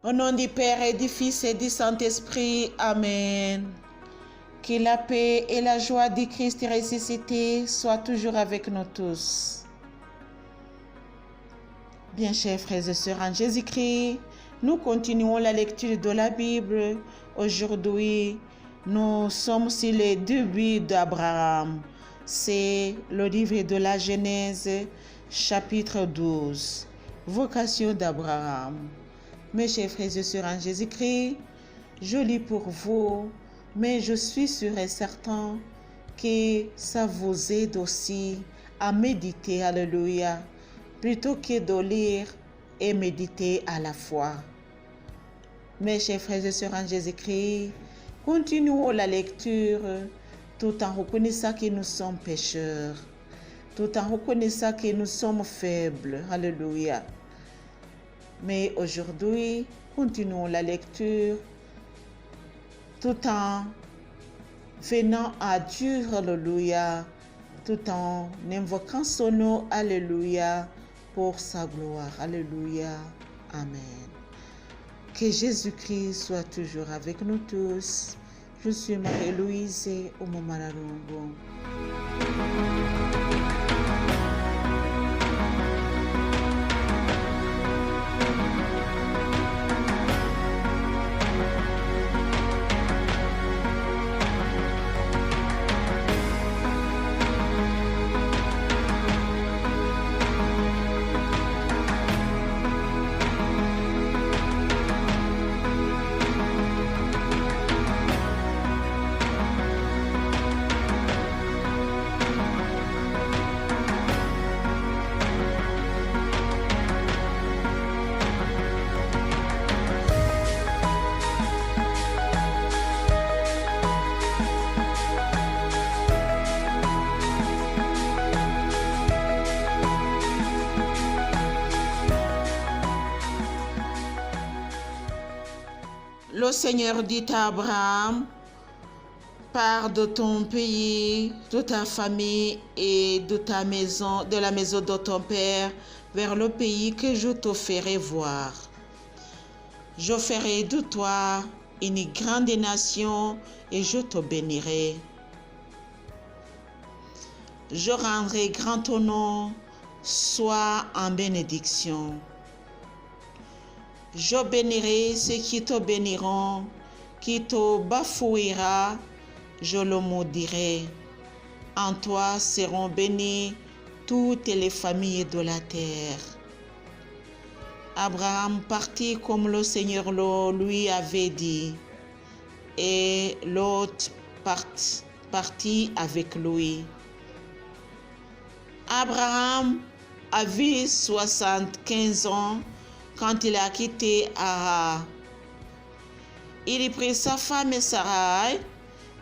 Au nom du Père et du Fils et du Saint-Esprit. Amen. Que la paix et la joie du Christ ressuscité soient toujours avec nous tous. Bien, chers frères et sœurs en Jésus-Christ, nous continuons la lecture de la Bible. Aujourd'hui, nous sommes sur les débuts d'Abraham. C'est le livre de la Genèse, chapitre 12. Vocation d'Abraham. Mes chers frères et sœurs en Jésus-Christ, je lis pour vous, mais je suis sûr et certain que ça vous aide aussi à méditer, alléluia, plutôt que de lire et méditer à la fois. Mes chers frères et sœurs en Jésus-Christ, continuons la lecture tout en reconnaissant que nous sommes pécheurs, tout en reconnaissant que nous sommes faibles, alléluia. Mais aujourd'hui, continuons la lecture tout en venant à Dieu, alléluia, tout en invoquant son nom, alléluia, pour sa gloire, alléluia, amen. Que Jésus-Christ soit toujours avec nous tous. Je suis Marie-Louise Omomararungu. Le Seigneur dit à Abraham, pars de ton pays, de ta famille et de ta maison, de la maison de ton père, vers le pays que je te ferai voir. Je ferai de toi une grande nation et je te bénirai. Je rendrai grand ton nom, sois en bénédiction. Je bénirai ceux qui te béniront, qui te bafouera, je le maudirai. En toi seront bénies toutes les familles de la terre. Abraham partit comme le Seigneur lui avait dit, et Lot partit avec lui. Abraham avait 75 ans quand il a quitté Haran. Il prit sa femme Sarai,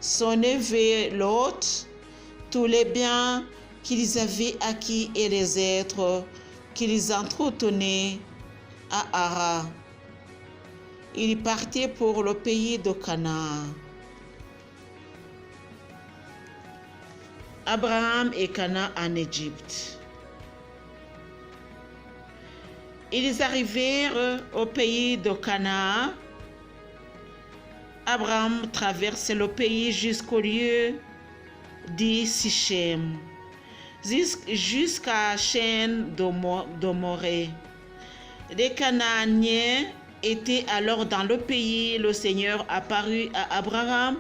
son neveu Lot, tous les biens qu'ils avaient acquis et les êtres qu'ils entretenaient à Haran. Il partit pour le pays de Canaan. Abraham et Canaan en Égypte. Ils arrivèrent au pays de Canaan. Abraham traverse le pays jusqu'au lieu dit Sichem, jusqu'à Chêne de Morée. Les Canaaniens étaient alors dans le pays. Le Seigneur apparut à Abraham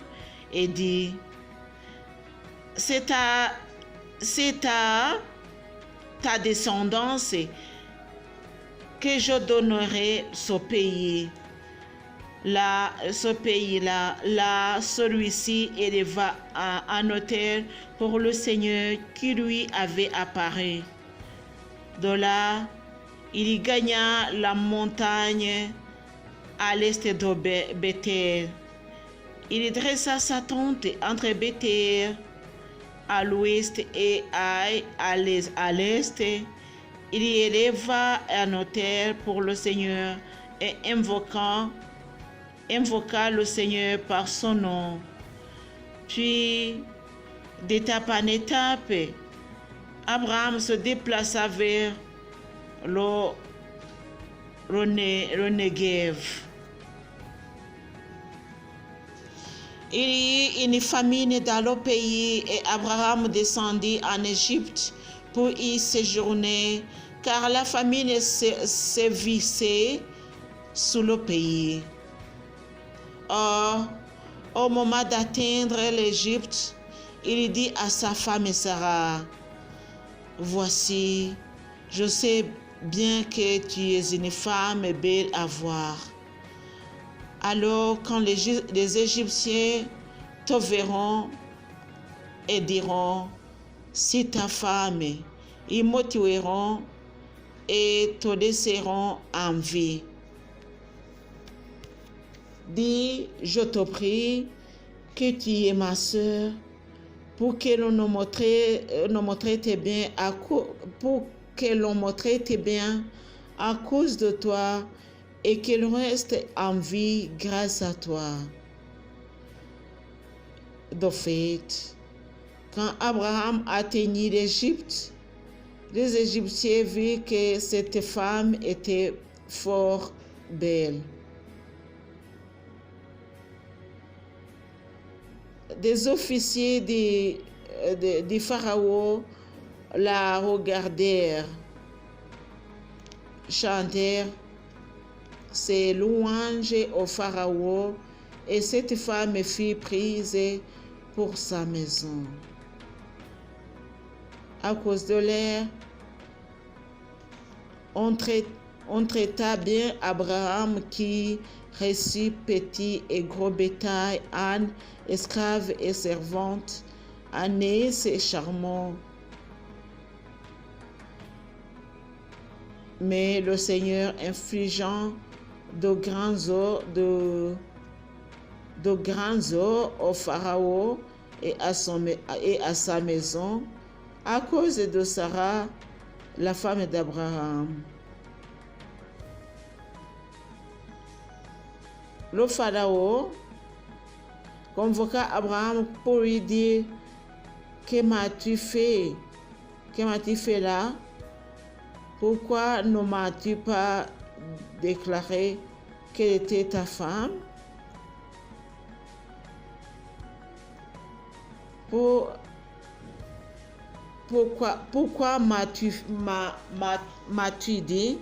et dit, c'est à ta descendance que je donnerai ce pays. Là, celui-ci éleva un autel pour le Seigneur qui lui avait apparu. De là, il gagna la montagne à l'est de Bethel. Il dressa sa tente entre Bethel à l'ouest et à l'est. Il y éleva un autel pour le Seigneur et invoqua le Seigneur par son nom. Puis, d'étape en étape, Abraham se déplaça vers le Negev. Il y eut une famine dans le pays et Abraham descendit en Égypte pour y séjourner, car la famine sévissait sur le pays. Or, au moment d'atteindre l'Égypte, il dit à sa femme Sarah, « Voici, je sais bien que tu es une femme belle à voir. Alors quand les Égyptiens te verront et diront, c'est ta femme, ils me tueront et te laisseront en vie. Dis, je te prie, que tu es ma sœur, pour que l'on me traite bien à cause de toi, et qu'elle reste en vie grâce à toi. » De fait, quand Abraham atteignit l'Égypte, les Égyptiens virent que cette femme était fort belle. Des officiers du Pharaon la regardèrent, chantèrent ses louanges au Pharaon, et cette femme fut prise pour sa maison. À cause de l'air, on traita bien Abraham qui reçut petit et gros bétail, ânes, esclaves et servantes, ânes et charmants. Mais le Seigneur infligeant de grands eaux au Pharaon et à sa maison, à cause de Sarah, la femme d'Abraham. Le Pharaon convoqua Abraham pour lui dire, « Que m'as-tu fait? Que m'as-tu fait là? Pourquoi ne m'as-tu pas déclaré qu'elle était ta femme? Pourquoi m'as-tu dit,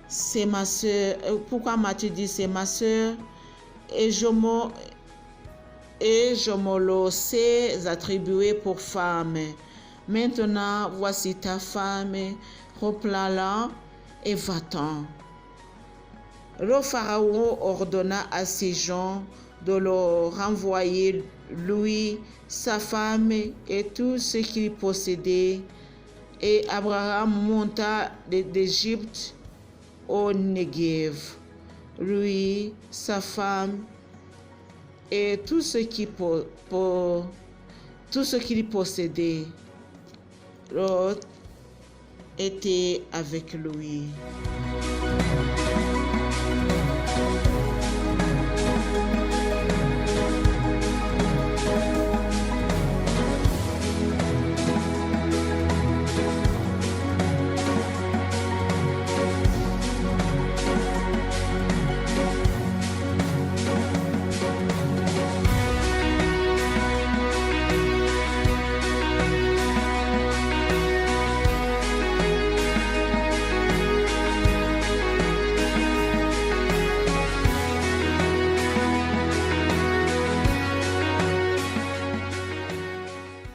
c'est ma sœur? Pourquoi m'as-tu dit, c'est ma sœur? Et je me le sais attribuer pour femme. Maintenant, voici ta femme, reprends-la et va-t'en. » Le Pharaon ordonna à ses gens de le renvoyer, lui, sa femme et tout ce qu'il possédait. Et Abraham monta d'Égypte au Negev, lui, sa femme et tout ce qu'il possédait. L'autre était avec lui.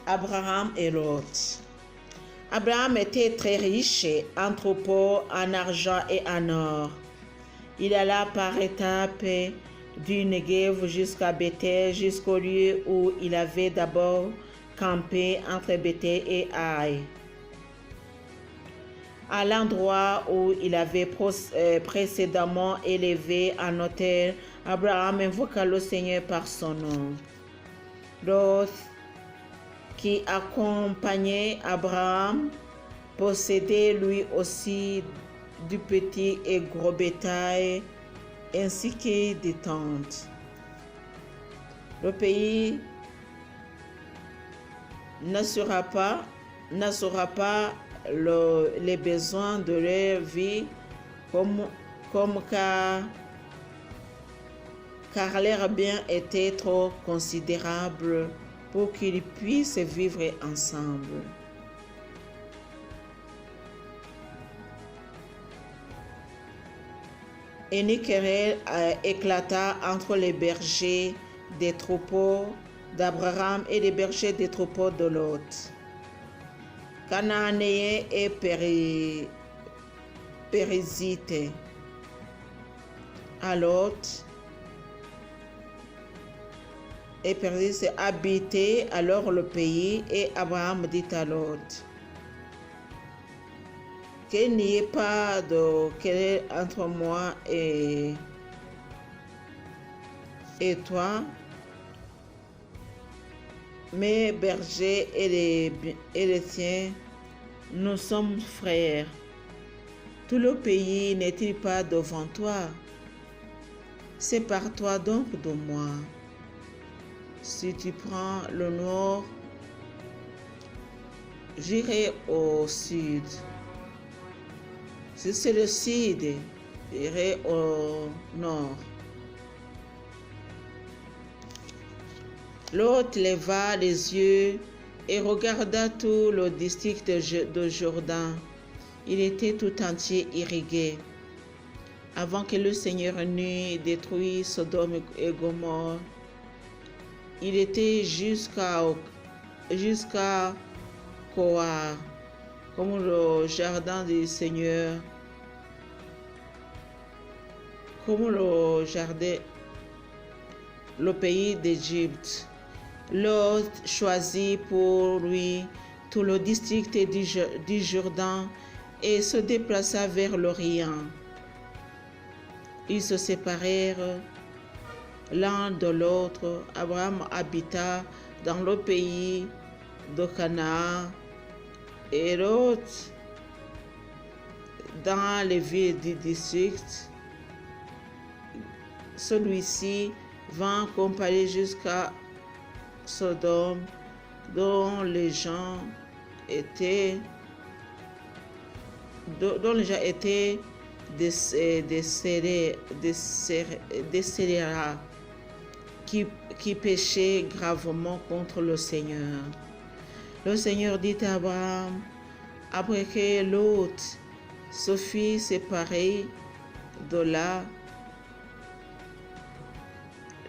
Abraham et Lot. Abraham était très riche en troupeaux, en argent et en or. Il alla par étapes du Negev jusqu'à Bethel, jusqu'au lieu où il avait d'abord campé entre Bethel et Haï. À l'endroit où il avait précédemment élevé un autel, Abraham invoqua le Seigneur par son nom. Lot, qui accompagnait Abraham, possédait lui aussi du petit et gros bétail, ainsi que des tentes. Le pays n'assurera pas les besoins de leur vie comme car leurs biens étaient trop considérables pour qu'ils puissent vivre ensemble. Une querelle éclata entre les bergers des troupeaux d'Abraham et les bergers des troupeaux de Lot. Cananéens et Périzites. À Lot et Périzites habitaient alors le pays, et Abraham dit à Lot: qu'il n'y ait pas de querelle entre moi et toi, mes bergers et les tiens, nous sommes frères. Tout le pays n'est-il pas devant toi? Sépare-toi donc de moi. Si tu prends le nord, j'irai au sud. Si c'est le sud, j'irai au nord. L'autre leva les yeux et regarda tout le district de Jourdain. Il était tout entier irrigué. Avant que le Seigneur n'eût détruit Sodome et Gomorrhe, il était jusqu'à Koar, comme le jardin du Seigneur, comme le pays d'Égypte. Lot choisit pour lui tout le district du Jourdain et se déplaça vers l'Orient. Ils se séparèrent l'un de l'autre. Abraham habita dans le pays de Canaan et Lot dans les villes du district. Celui-ci vint comparer jusqu'à Sodome, dont les gens étaient des scélérats qui péchaient gravement contre le Seigneur. Le Seigneur dit à Abraham, après que Lot se fit séparer de là,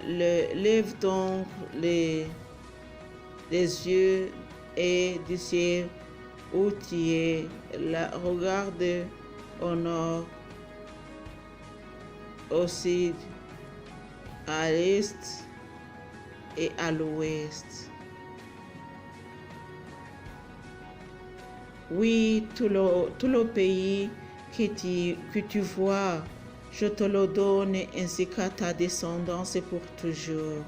lève donc les yeux et du ciel où tu es, regarde au nord, au sud, à l'est et à l'ouest. Oui, tout le pays que tu vois, je te le donne ainsi qu'à ta descendance pour toujours.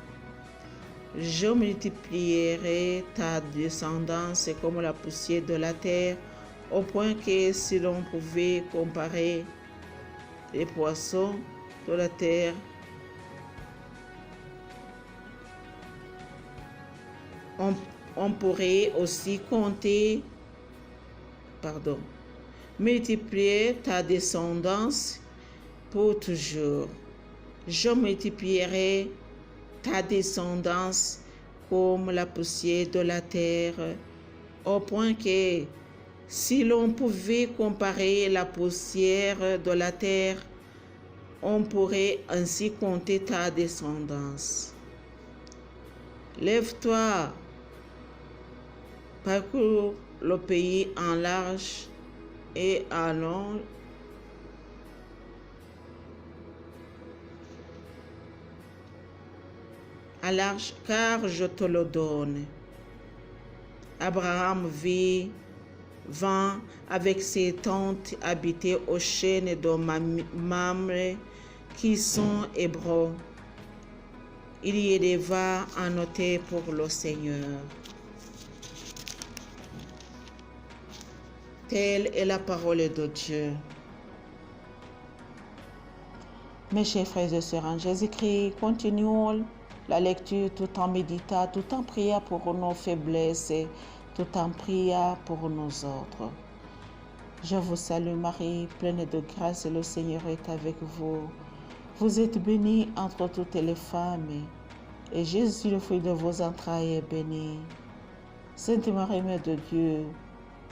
Je multiplierai ta descendance comme la poussière de la terre, au point que si l'on pouvait comparer les poissons de la terre, on pourrait aussi compter, multiplier ta descendance pour toujours. Je multiplierai ta descendance comme la poussière de la terre, au point que si l'on pouvait comparer la poussière de la terre, on pourrait ainsi compter ta descendance. Lève-toi, parcours le pays en large et en long, car je te le donne. Abraham vint avec ses tantes habiter aux chênes de Mamré, qui sont Hébreux. Il y éleva un autel pour le Seigneur. Telle est la parole de Dieu. Mes chers frères et sœurs en Jésus-Christ, continuons la lecture tout en méditant, tout en priant pour nos faiblesses et tout en priant pour nous autres. Je vous salue Marie, pleine de grâce, le Seigneur est avec vous. Vous êtes bénie entre toutes les femmes, et Jésus, le fruit de vos entrailles, est béni. Sainte Marie, Mère de Dieu,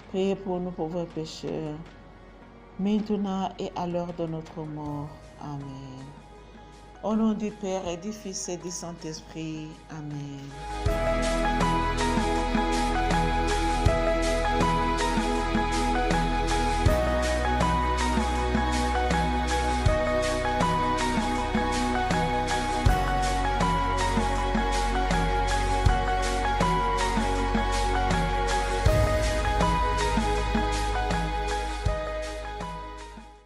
priez pour nous pauvres pécheurs, maintenant et à l'heure de notre mort. Amen. Au nom du Père et du Fils et du Saint-Esprit. Amen.